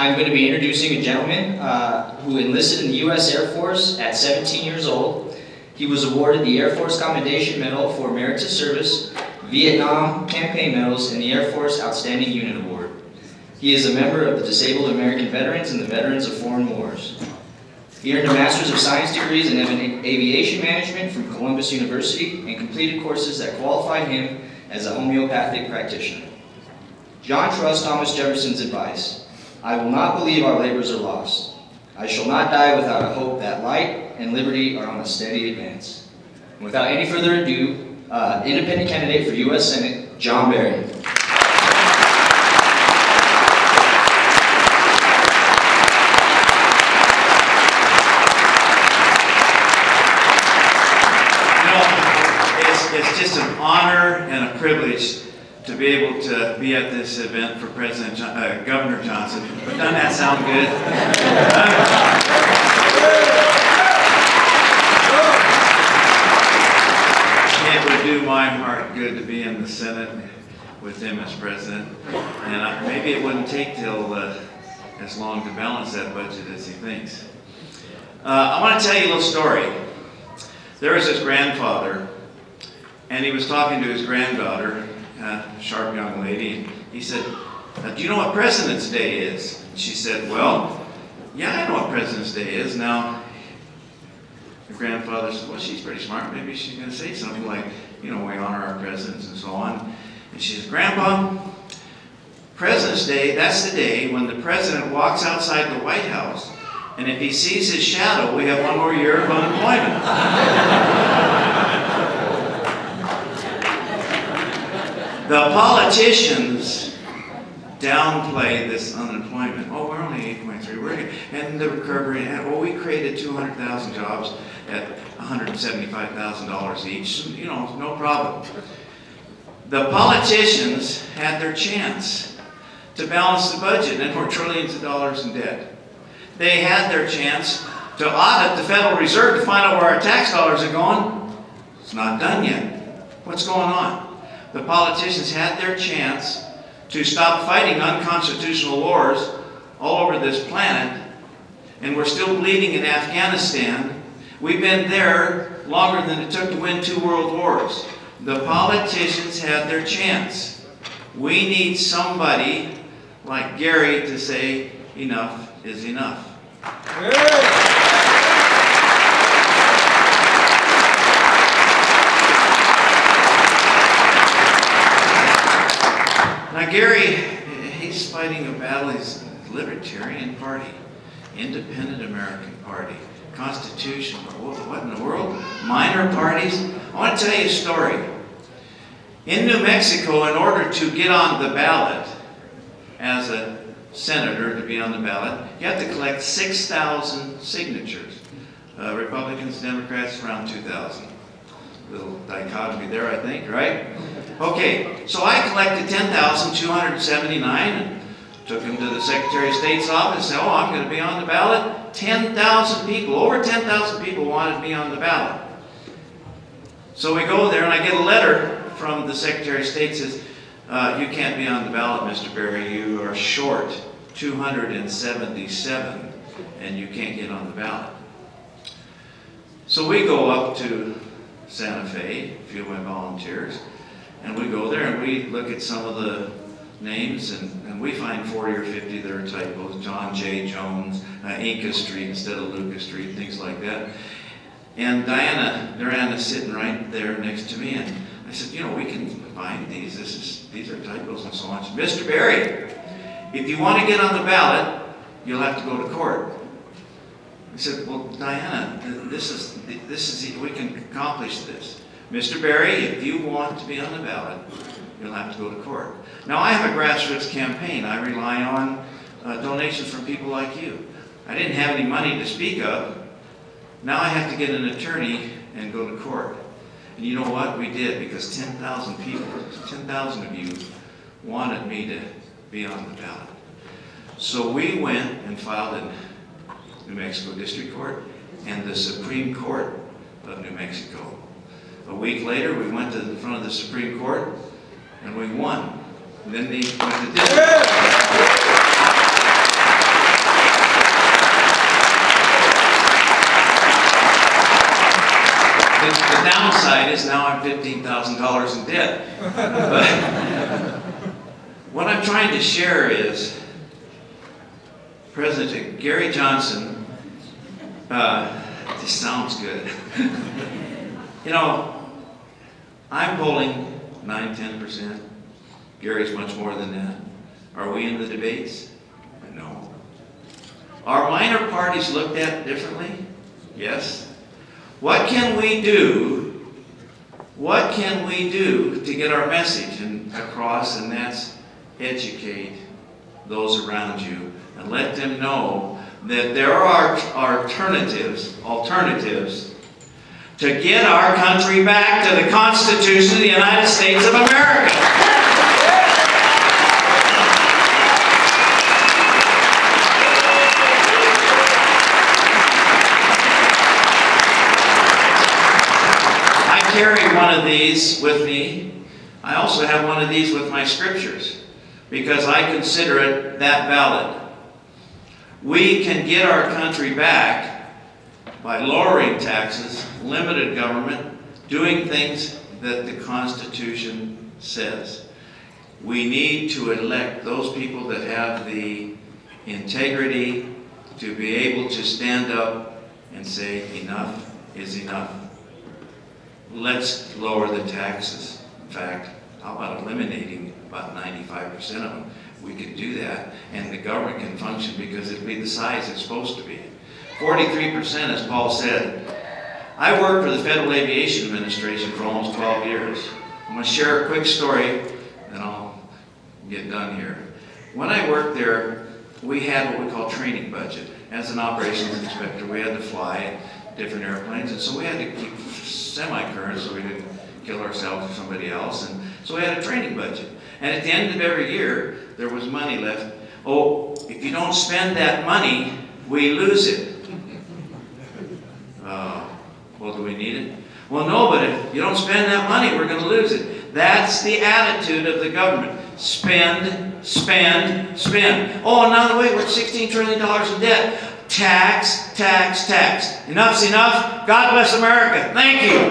I'm going to be introducing a gentleman who enlisted in the U.S. Air Force at 17 years old. He was awarded the Air Force Commendation Medal for Meritorious Service, Vietnam Campaign Medals, and the Air Force Outstanding Unit Award. He is a member of the Disabled American Veterans and the Veterans of Foreign Wars. He earned a Master's of Science degrees in Aviation Management from Columbus University and completed courses that qualified him as a homeopathic practitioner. John trusts Thomas Jefferson's advice: "I will not believe our labors are lost. I shall not die without a hope that light and liberty are on a steady advance." And without any further ado, independent candidate for U.S. Senate, Jon Barrie. It's just an honor and a privilege to be able to be at this event for Governor Johnson. But doesn't that sound good? It would do my heart good to be in the Senate with him as president. And maybe it wouldn't take till as long to balance that budget as he thinks. I want to tell you a little story. There was his grandfather, and he was talking to his granddaughter, a sharp young lady, and he said, "Do you know what President's Day is?" And she said, "Well, yeah, I know what President's Day is." Now, the grandfather said, "Well, she's pretty smart. Maybe she's going to say something like, you know, we honor our presidents and so on." And she said, "Grandpa, President's Day, that's the day when the president walks outside the White House, and if he sees his shadow, we have one more year of unemployment." The politicians downplay this unemployment. "Oh, we're only 8.3, and the recovery, well, we created 200,000 jobs at $175,000 each, you know, no problem." The politicians had their chance to balance the budget, and we're trillions of dollars in debt. They had their chance to audit the Federal Reserve to find out where our tax dollars are going. It's not done yet. What's going on? The politicians had their chance to stop fighting unconstitutional wars all over this planet, and we're still bleeding in Afghanistan. We've been there longer than it took to win 2 world wars. The politicians had their chance. We need somebody like Gary to say enough is enough. Now Gary, he's fighting a battle. He's Libertarian Party, Independent American Party, Constitution. What in the world? Minor parties? I want to tell you a story. In New Mexico, in order to get on the ballot as a senator, to be on the ballot, you have to collect 6,000 signatures. Republicans, Democrats, around 2,000. Little dichotomy there, I think, right? Okay, so I collected 10,279 and took them to the Secretary of State's office and said, "Oh, I'm going to be on the ballot." 10,000 people, over 10,000 people wanted me on the ballot. So we go there and I get a letter from the Secretary of State that says, "You can't be on the ballot, Mr. Barrie. You are short 277 and you can't get on the ballot." So we go up to Santa Fe, a few of my volunteers, and we go there and we look at some of the names and we find 40 or 50 that are typos. John J. Jones, Inca Street instead of Lucas Street, things like that. And Diana's sitting right there next to me, and I said, "You know, we can find these. These are typos and so on." She said, "Mr. Barrie, if you want to get on the ballot, you'll have to go to court." I said, "Well, Diana, we can accomplish this. Mr. Barrie, if you want to be on the ballot, you'll have to go to court." Now, I have a grassroots campaign. I rely on donations from people like you. I didn't have any money to speak of. Now I have to get an attorney and go to court. And you know what? We did, because 10,000 people, 10,000 of you wanted me to be on the ballot. So we went and filed in New Mexico District Court and the Supreme Court of New Mexico. A week later, we went to the front of the Supreme Court and we won. And then they went to district. The downside is now I'm $15,000 in debt. But what I'm trying to share is President Gary Johnson, this sounds good. You know, I'm polling 9–10%. Gary's much more than that. Are we in the debates? No. Are minor parties looked at differently? Yes. What can we do? What can we do to get our message across? And that's educate those around you and let them know that there are alternatives to get our country back to the Constitution of the United States of America. I carry one of these with me. I also have one of these with my scriptures because I consider it that valid. We can get our country back by lowering taxes, limited government, doing things that the Constitution says. We need to elect those people that have the integrity to be able to stand up and say enough is enough. Let's lower the taxes. In fact, how about eliminating about 95% of them? We could do that, and the government can function because it'll be the size it's supposed to be. 43%, as Paul said. I worked for the Federal Aviation Administration for almost 12 years. I'm going to share a quick story, and I'll get done here. When I worked there, we had what we call training budget. As an operations inspector, we had to fly different airplanes, and so we had to keep semi-current so we didn't kill ourselves or somebody else, and so we had a training budget. And at the end of every year, there was money left. Oh, if you don't spend that money, we lose it. Well, do we need it? Well, no, but if you don't spend that money, we're going to lose it. That's the attitude of the government. Spend, spend, spend. Oh, and by the way, we're $16 trillion in debt. Tax, tax, tax. Enough's enough. God bless America. Thank you.